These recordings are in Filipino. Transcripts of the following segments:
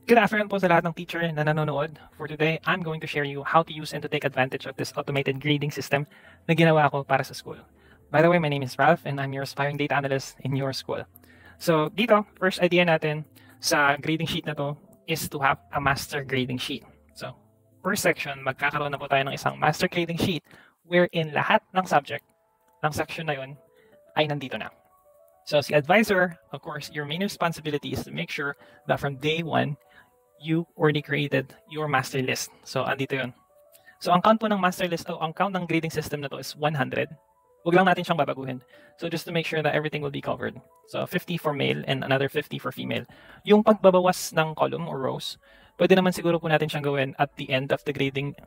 Good afternoon po sa lahat ng teacher na nanonood. For today, I'm going to share you how to use and to take advantage of this automated grading system na ginawa ko para sa school. By the way, my name is Ralph and I'm your aspiring data analyst in your school. So dito, first idea natin sa grading sheet na to is to have a master grading sheet. So per section, magkakaroon na po tayo ng isang master grading sheet wherein lahat ng subject ng section na yun ay nandito na. So si advisor, of course, your main responsibility is to make sure that from day one, you already created your master list. So andito yun. So ang count po ng master list, ang count ng grading system na to is 100. Huwag lang natin siyang babaguhin. So just to make sure that everything will be covered. So 50 for male and another 50 for female. Yung pagbabawas ng column or rows, pwede naman siguro po natin siyang gawin at the end of the grading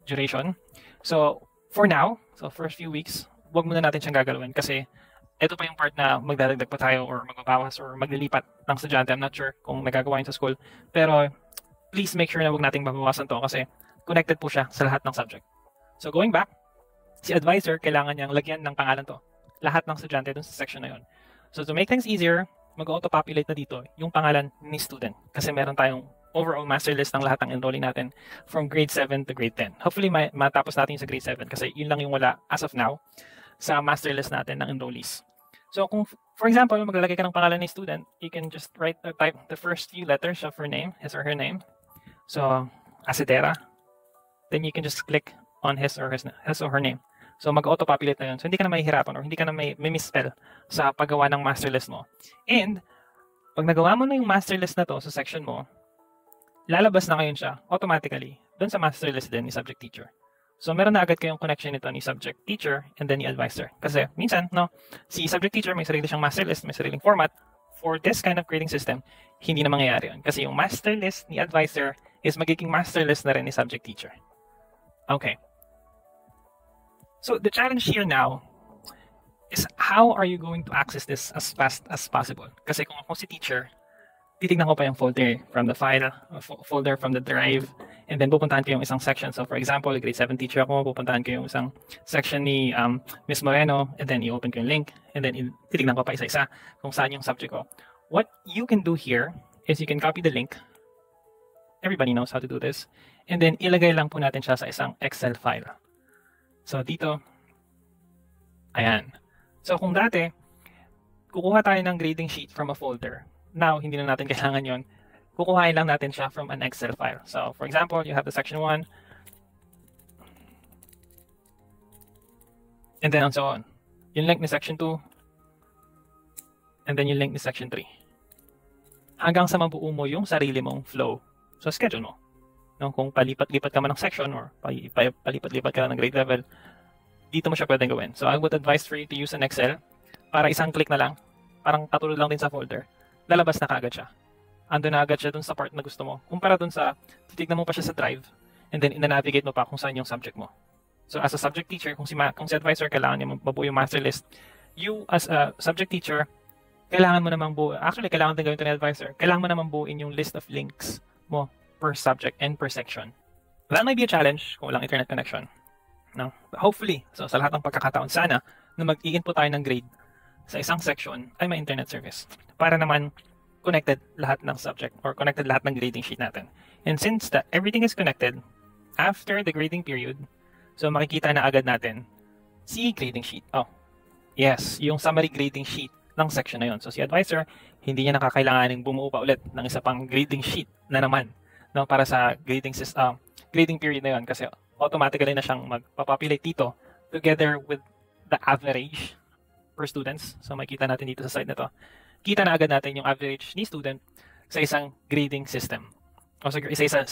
duration. So for now, so first few weeks, huwag muna natin siyang gagalawin kasi ito pa yung part na magdadagdag pa tayo or magbabawas or maglilipat ng estudyante. I'm not sure kung nagagawa yun sa school. Pero please make sure na huwag nating babawasan to kasi connected po siya sa lahat ng subject. So going back, si advisor, kailangan niyang lagyan ng pangalan to. Lahat ng estudyante dun sa section na yun. So to make things easier, mag-auto-populate na dito yung pangalan ni student. Kasi meron tayong overall master list ng lahat ng enrolling natin from grade 7 to grade 10. Hopefully matapos natin sa grade 7 kasi yun lang yung wala as of now sa master list natin ng enrollees. So kung, for example, maglalagay ka ng pangalan ni student, you can just type the first few letters of her name, his or her name. So, Asidera. Then you can just click on his or her name. So mag-auto-populate na yun. So hindi ka na mahihirapan or hindi ka na may misspell sa paggawa ng master list mo. And, pag nagawa mo na yung master list na to sa section mo, lalabas na ngayon siya automatically dun sa master list din ni subject teacher. So meron na agad kayong connection nito ni subject teacher and then ni advisor. Kasi minsan, no, si subject teacher may sarili siyang master list, may sariling format. For this kind of grading system, hindi na mangyayari yun. Kasi yung master list ni advisor is magiging master list na rin ni subject teacher. Okay. So the challenge here now is how are you going to access this as fast as possible? Kasi kung ako si teacher, titignan ko pa yung folder from the file, folder from the drive, and then pupuntahan ko yung isang section. So for example, grade 7 teacher ako, pupuntahan ko yung isang section ni Miss Moreno, and then i-open ko yung link, and then titignan ko pa isa-isa kung saan yung subject ko. What you can do here is you can copy the link. Everybody knows how to do this. And then ilagay lang po natin siya sa isang Excel file. So dito, ayan. So kung dati, kukuha tayo ng grading sheet from a folder. Now, hindi na natin kailangan yon. Kukuhain lang natin siya from an Excel file. So, for example, you have the section 1. And then, and so on. Yung link ni section 2. And then yung link ni section 3. Hanggang sa mabuo mo yung sarili mong flow. So, schedule mo. No, kung palipat-lipat ka man ng section or palipat-lipat ka ng grade level, dito mo siya pwedeng gawin. So, I would advise for you to use an Excel para isang click na lang. Parang katulad lang din sa folder. Lalabas na kaagad siya. Ando na agad siya dun sa part na gusto mo. Kumpara dun sa, titignan mo pa siya sa drive, and then ina-navigate mo pa kung saan yung subject mo. So as a subject teacher, kung si advisor, kailangan niya mabuo yung master list. You as a subject teacher, kailangan mo namang buo, actually kailangan din gawin ito ni advisor, kailangan mo namang buuin yung list of links mo per subject and per section. That might be a challenge kung walang internet connection. No? But hopefully, so sa lahat ng pagkakataon, sana na mag-i-input tayo ng grade sa isang section ay may internet service para naman connected lahat ng subject or connected lahat ng grading sheet natin. And since that everything is connected after the grading period, so makikita na agad natin si grading sheet. Oh, yes, yung summary grading sheet ng section na yun. So si advisor, hindi niya nakakailanganing bumuo pa ulit ng isa pang grading sheet na naman, no, para sa grading period na yun kasi automatically na siyang magpapopulate dito together with the average per students. So makita natin dito sa slide na to. Kita na agad natin yung average ni student sa isang grading system. O sa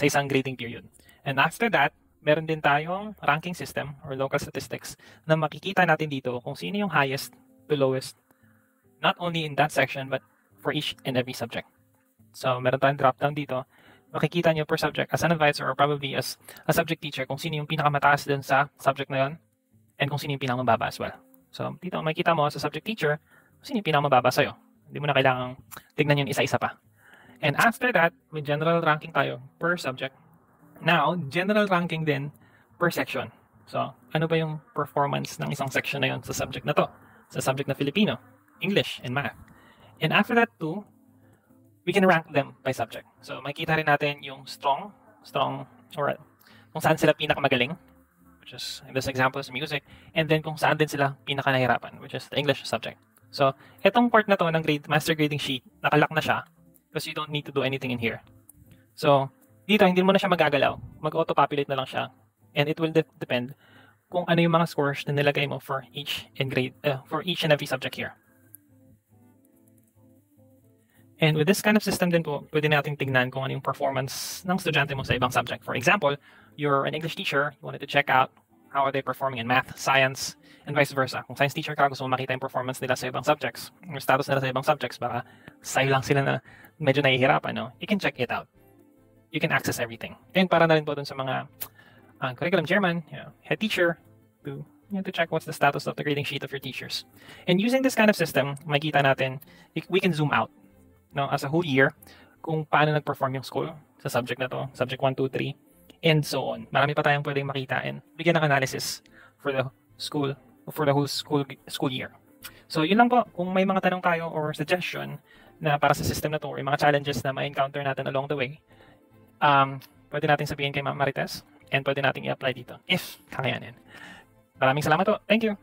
isang grading period. And after that, meron din tayong ranking system or local statistics na makikita natin dito kung sino yung highest to lowest, not only in that section but for each and every subject. So meron tayong drop down dito. Makikita nyo per subject as an advisor or probably as a subject teacher kung sino yung pinakamataas dun sa subject na yun and kung sino yung pinakamababa as well. So, dito makikita mo sa subject teacher kung sino yung pinakamababa sa'yo. Hindi mo na kailangang tignan yun isa-isa pa. And after that, may general ranking tayo per subject. Now, general ranking din per section. So, ano ba yung performance ng isang section na yun sa subject na to? Sa subject na Filipino, English, and Math. And after that too, we can rank them by subject. So makikita rin natin yung strong, or kung saan sila pinakamagaling, which is in this example is music, and then kung saan din sila pinakanahirapan, which is the English subject. So etong part na to ng master grading sheet, nakalock na siya because you don't need to do anything in here. So dito hindi mo na siya magagalaw, mag-auto-populate na lang siya, and it will depend kung ano yung mga scores na nilagay mo for each and every subject here. And with this kind of system din po, pwede natin tignan kung ano yung performance ng estudyante mo sa ibang subject. For example, you're an English teacher, you wanted to check out how are they performing in math, science, and vice versa. Kung science teacher ka, gusto mo makita yung performance nila sa ibang subjects, yung status nila sa ibang subjects, baka sa'yo lang sila na medyo nahihirapan, no? You can check it out. You can access everything. And para na rin po dun sa mga curriculum chairman, head teacher, to check what's the status of the grading sheet of your teachers. And using this kind of system, makita natin, we can zoom out, no, as a whole year, kung paano nag-perform yung school sa subject na to, subject 1, 2, 3, and so on. Marami pa tayong pwedeng makita and bigyan ng analysis for the school, for the whole school year. So yun lang po, kung may mga tanong tayo or suggestion na para sa system na to or yung mga challenges na ma-encounter natin along the way, pwede natin sabihin kay Ma'am Marites and pwede natin i-apply dito if kakayanin. Maraming salamat po. Thank you.